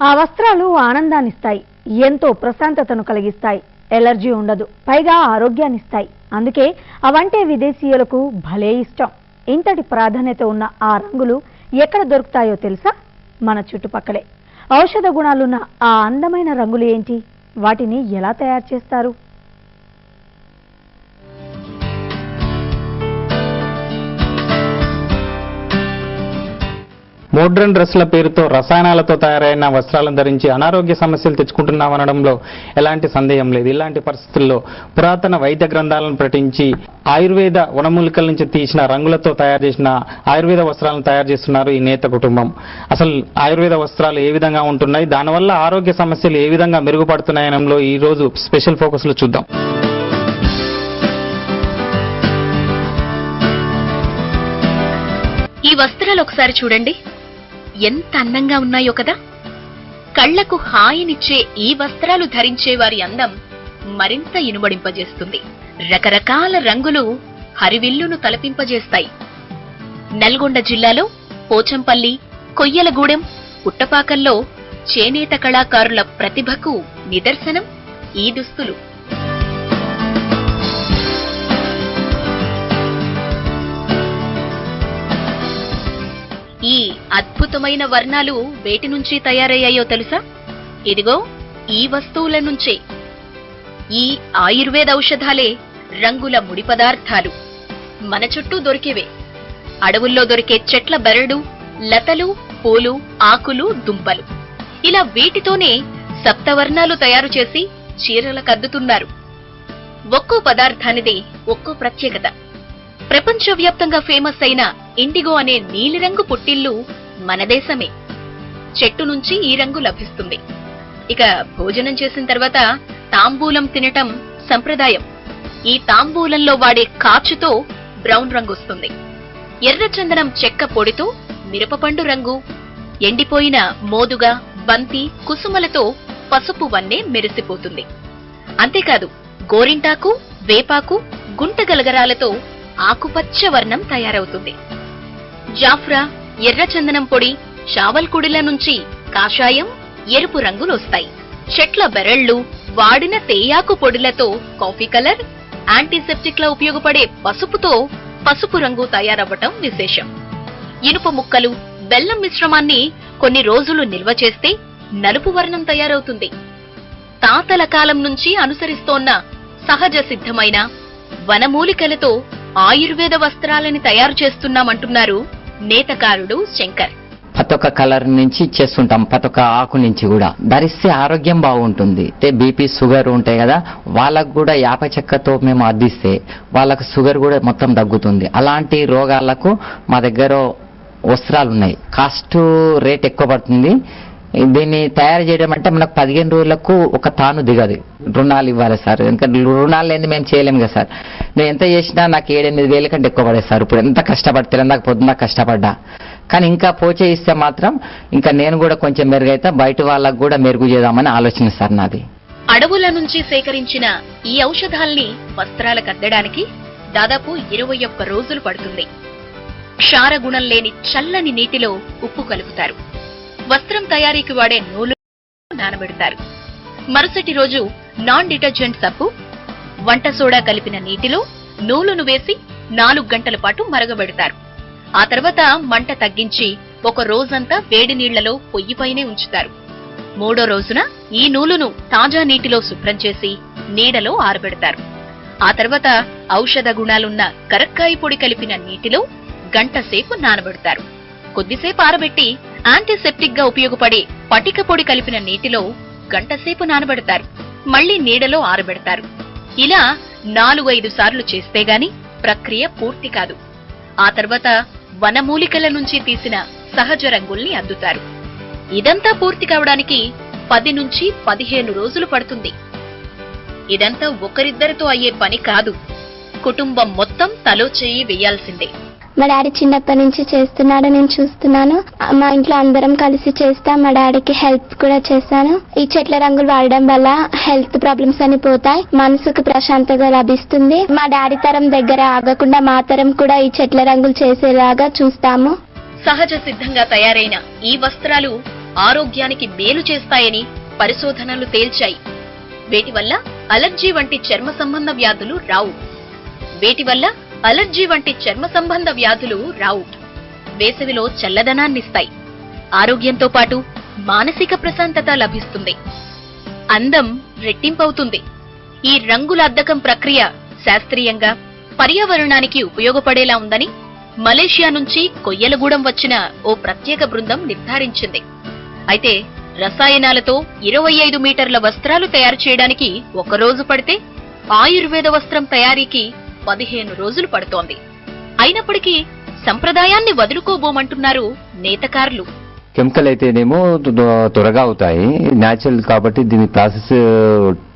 ఆ వస్త్రాలు ఆనందాన్నిస్తాయి, ఎంతో ప్రశాంతతను కలిగిస్తాయి, ఎలర్జీ ఉండదు, పైగా ఆరోగ్యాన్నిస్తాయి. అందుకే అవంటే విదేశీయులకు భలే ఇష్టం. ఇంతటి ప్రాధాన్యత ఉన్న ఆ రంగులు ఎక్కడ దొరుకుతాయో తెలుసా? మన చుట్టుపక్కలే. ఔషధ గుణాలున్న ఆ అందమైన రంగులు ఏంటి? వాటిని ఎలా తయారు చేస్తారు? మోడ్రన్ డ్రెస్ల పేరుతో రసాయనాలతో తయారైన వస్త్రాలను ధరించి అనారోగ్య సమస్యలు తెచ్చుకుంటున్నామనడంలో ఎలాంటి సందేహం లేదు. ఇలాంటి పరిస్థితుల్లో పురాతన వైద్య గ్రంథాలను ప్రకటించి ఆయుర్వేద వనమూలికల నుంచి తీసిన రంగులతో తయారు చేసిన ఆయుర్వేద వస్త్రాలను తయారు చేస్తున్నారు ఈ నేత కుటుంబం. అసలు ఆయుర్వేద వస్త్రాలు ఏ విధంగా ఉంటున్నాయి, దానివల్ల ఆరోగ్య సమస్యలు ఏ విధంగా మెరుగుపడుతున్నాయనడంలో ఈ రోజు స్పెషల్ ఫోకస్ లో చూద్దాం. ఈ వస్త్రాలు ఒకసారి చూడండి, ఎంత అందంగా ఉన్నాయో కదా. కళ్లకు హాయినిచ్చే ఈ వస్త్రాలు ధరించే వారి అందం మరింత ఇనుబడింపజేస్తుంది. రకరకాల రంగులు హరివిల్లును తలపింపజేస్తాయి. నల్గొండ జిల్లాలో పోచంపల్లి, కొయ్యలగూడెం, పుట్టపాకల్లో చేనేత కళాకారుల ప్రతిభకు నిదర్శనం ఈ దుస్తులు. ఈ అద్భుతమైన వర్ణాలు వేటి నుంచి తయారయ్యాయో తెలుసా? ఇదిగో ఈ వస్తువుల నుంచే. ఈ ఆయుర్వేద ఔషధాలే రంగుల ముడి పదార్థాలు. మన చుట్టూ దొరికేవే. అడవుల్లో దొరికే చెట్ల బెరడు, లతలు, పూలు, ఆకులు, దుంపలు, ఇలా వీటితోనే సప్తవర్ణాలు తయారు చేసి చీరలకద్దుతున్నారు. ఒక్కో పదార్థానిది ఒక్కో ప్రత్యేకత. ప్రపంచవ్యాప్తంగా ఫేమస్ అయిన ఇండిగో అనే నీలిరంగు పుట్టిల్లు మన దేశమే. చెట్టు నుంచి ఈ రంగు లభిస్తుంది. ఇక భోజనం చేసిన తర్వాత తాంబూలం తినటం సంప్రదాయం. ఈ తాంబూలంలో వాడే కాచుతో బ్రౌన్ రంగు వస్తుంది. ఎర్రచందనం చెక్క పొడితో మిరపపండు రంగు, ఎండిపోయిన మోదుగా, బంతి, కుసుమలతో పసుపు వన్నె మెరిసిపోతుంది. అంతేకాదు గోరింటాకు, వేపాకు, గుంటగలగరాలతో ఆకుపచ్చ వర్ణం తయారవుతుంది. జాఫ్రా, ఎర్రచందనం పొడి, షావల్కుడిల నుంచి కాషాయం, ఎరుపు రంగులు వస్తాయి. చెట్ల బెరళ్లు, వాడిన తేయాకు పొడిలతో కాఫీ కలర్, యాంటీసెప్టిక్ లా ఉపయోగపడే పసుపుతో పసుపు రంగు తయారవ్వటం విశేషం. ఇనుప ముక్కలు, బెల్లం మిశ్రమాన్ని కొన్ని రోజులు నిల్వ చేస్తే నలుపు వర్ణం తయారవుతుంది. తాతల కాలం నుంచి అనుసరిస్తోన్న సహజ సిద్ధమైన వనమూలికలతో ఆయుర్వేద వస్త్రాలని తయారు చేస్తున్నామంటున్నారు నేతకారుడు శంకర్. ప్రతి ఒక్క కలర్ నుంచి చేస్తుంటాం, ప్రతి ఒక్క ఆకు నుంచి కూడా ధరిస్తే ఆరోగ్యం బాగుంటుంది. బీపీ, షుగర్ ఉంటాయి కదా, వాళ్ళకు కూడా యాప చెక్కతో మేము అద్దిస్తే వాళ్ళకు షుగర్ కూడా మొత్తం తగ్గుతుంది. అలాంటి రోగాలకు మా దగ్గర వస్త్రాలు ఉన్నాయి. కాస్ట్ రేట్ ఎక్కువ పడుతుంది. దీన్ని తయారు చేయడం అంటే మనకు 15 రోజులకు ఒక తాను దిగదు. రుణాలు ఇవ్వాలి సార్, ఇంకా రుణాలు లేని మేము చేయలేము కదా సార్. నేను ఎంత చేసినా నాకు 7-8 వేల కంటే ఎక్కువ పడేది సార్. ఇప్పుడు ఎంత కష్టపడి తెలంగాణ పొద్దున్న కష్టపడ్డా, కానీ ఇంకా పోచే ఇస్తే మాత్రం ఇంకా నేను కూడా కొంచెం మెరుగైతే బయట వాళ్ళకు కూడా మెరుగు చేద్దామని ఆలోచన సార్ నాది. అడవుల నుంచి సేకరించిన ఈ ఔషధాల్ని వస్త్రాలకు అద్దడానికి దాదాపు 21 రోజులు పడుతుంది. క్షారగుణం లేని చల్లని నీటిలో ఉప్పు కలుపుతారు. వస్త్రం తయారీకి వాడే నూలు నానబెడతారు. మరుసటి రోజు నాన్ డిటర్జెంట్ సబ్బు, వంట సోడా కలిపిన నీటిలో నూలును వేసి 4 గంటల పాటు మరగబెడతారు. ఆ తర్వాత మంట తగ్గించి ఒక రోజంతా వేడి నీళ్లలో పొయ్యిపైనే ఉంచుతారు. 3వ రోజున ఈ నూలును తాజా నీటిలో శుభ్రం చేసి నీడలో ఆరబెడతారు. ఆ తర్వాత ఔషధ గుణాలున్న కరక్కాయ పొడి కలిపిన నీటిలో గంట సేపు నానబెడతారు. కొద్దిసేపు ఆరబెట్టి యాంటీసెప్టిక్ గా ఉపయోగపడే పటిక పొడి కలిపిన నీటిలో గంటసేపు నానబెడతారు. మళ్లీ నీడలో ఆరబెడతారు. ఇలా 4-5 సార్లు చేస్తే గాని ప్రక్రియ పూర్తి కాదు. ఆ తర్వాత వనమూలికల నుంచి తీసిన సహజ రంగుల్ని అద్దుతారు. ఇదంతా పూర్తి కావడానికి 10 నుంచి 15 రోజులు పడుతుంది. ఇదంతా ఒకరిద్దరితో అయ్యే పని కాదు. కుటుంబం మొత్తం తలో చేయి వేయాల్సిందే. మా డాడీ చిన్నప్పటి నుంచి చేస్తున్నాడు, నేను చూస్తున్నాను. మా ఇంట్లో అందరం కలిసి చేస్తాం. మా డాడీకి హెల్ప్ కూడా చేశాను. ఈ చెట్ల రంగులు వాడడం వల్ల హెల్త్ ప్రాబ్లమ్స్ అని పోతాయి, మనసుకు ప్రశాంతత లభిస్తుంది. మా డాడీ తరం దగ్గర ఆగకుండా మా తరం కూడా ఈ చెట్ల రంగులు చేసేలాగా చూస్తాము. సహజ సిద్ధంగా తయారైన ఈ వస్త్రాలు ఆరోగ్యానికి మేలు చేస్తాయని పరిశోధనలు తేల్చాయి. వేటి వల్ల అలర్జీ వంటి చర్మ సంబంధ వ్యాధులు రావు. వేసవిలో చల్లదనాన్నిస్తాయి. ఆరోగ్యంతో పాటు మానసిక ప్రశాంతత లభిస్తుంది. అందం రెట్టింపవుతుంది. ఈ రంగుల అద్దకం ప్రక్రియ శాస్త్రీయంగా పర్యావరణానికి ఉపయోగపడేలా ఉందని మలేషియా నుంచి కొయ్యలగూడెం వచ్చిన ఓ ప్రత్యేక బృందం నిర్ధారించింది. అయితే రసాయనాలతో 25 మీటర్ల వస్త్రాలు తయారు చేయడానికి 1 రోజు పడితే ఆయుర్వేద వస్త్రం తయారీకి 15 రోజులు పడుతోంది. అయినప్పటికీ సంప్రదాయాన్ని వదులుకోబోమంటున్నారు నేతకారులు. కెమికల్ అయితేనేమో త్వరగా అవుతాయి, న్యాచురల్ కాబట్టి దీని ప్రాసెస్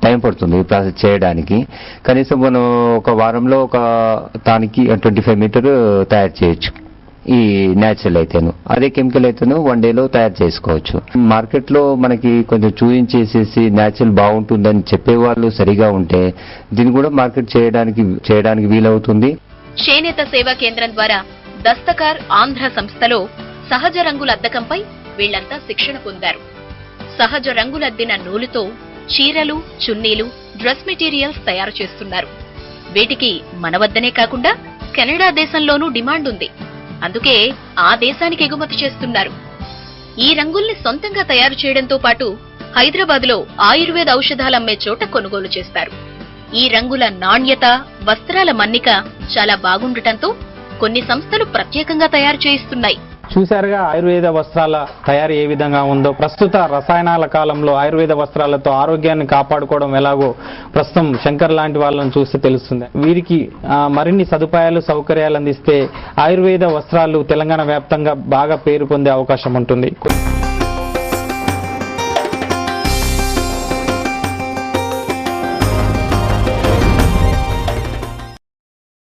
టైం పడుతుంది ప్రాసెస్ చేయడానికి. కనీసం మనం ఒక వారంలో దానికి 25 మీటర్ తయారు చేయొచ్చు ఈ న్యాచురల్ అయితేను. అదే కెమికల్ అయితేను 1 డేలో తయారు చేసుకోవచ్చు. మార్కెట్లో మనకి కొంచెం చూయించేసేసి న్యాచురల్ బాగుంటుందని చెప్పేవాళ్ళు సరిగా ఉంటే దీన్ని కూడా మార్కెట్ చేయడానికి వీలవుతుంది. చేనేత సేవా కేంద్రం ద్వారా దస్తకార్ ఆంధ్ర సంస్థలో సహజ రంగుల అద్దకంపై వీళ్లంతా శిక్షణ పొందారు. సహజ రంగులద్దిన నూలుతో చీరలు, చున్నీలు, డ్రెస్ మెటీరియల్స్ తయారు చేస్తున్నారు. వీటికి మన వద్దనే కాకుండా కెనడా దేశంలోనూ డిమాండ్ ఉంది. అందుకే ఆ దేశానికి ఎగుమతి చేస్తున్నారు. ఈ రంగుల్ని సొంతంగా తయారు చేయడంతో పాటు హైదరాబాద్లో ఆయుర్వేద ఔషధాలు అమ్మే చోట కొనుగోలు చేస్తారు. ఈ రంగుల నాణ్యత, వస్త్రాల మన్నిక చాలా బాగుండటంతో కొన్ని సంస్థలు ప్రత్యేకంగా తయారు చేయిస్తున్నాయి. చూశారుగా ఆయుర్వేద వస్త్రాల తయారీ ఏ విధంగా ఉందో. ప్రస్తుత రసాయనాల కాలంలో ఆయుర్వేద వస్త్రాలతో ఆరోగ్యాన్ని కాపాడుకోవడం ఎలాగో ప్రస్తుతం శంకర్ లాంటి వాళ్ళని చూస్తే తెలుస్తుంది. వీరికి మరిన్ని సదుపాయాలు, సౌకర్యాలు అందిస్తే ఆయుర్వేద వస్త్రాలు తెలంగాణ వ్యాప్తంగా బాగా పేరు పొందే అవకాశం ఉంటుంది.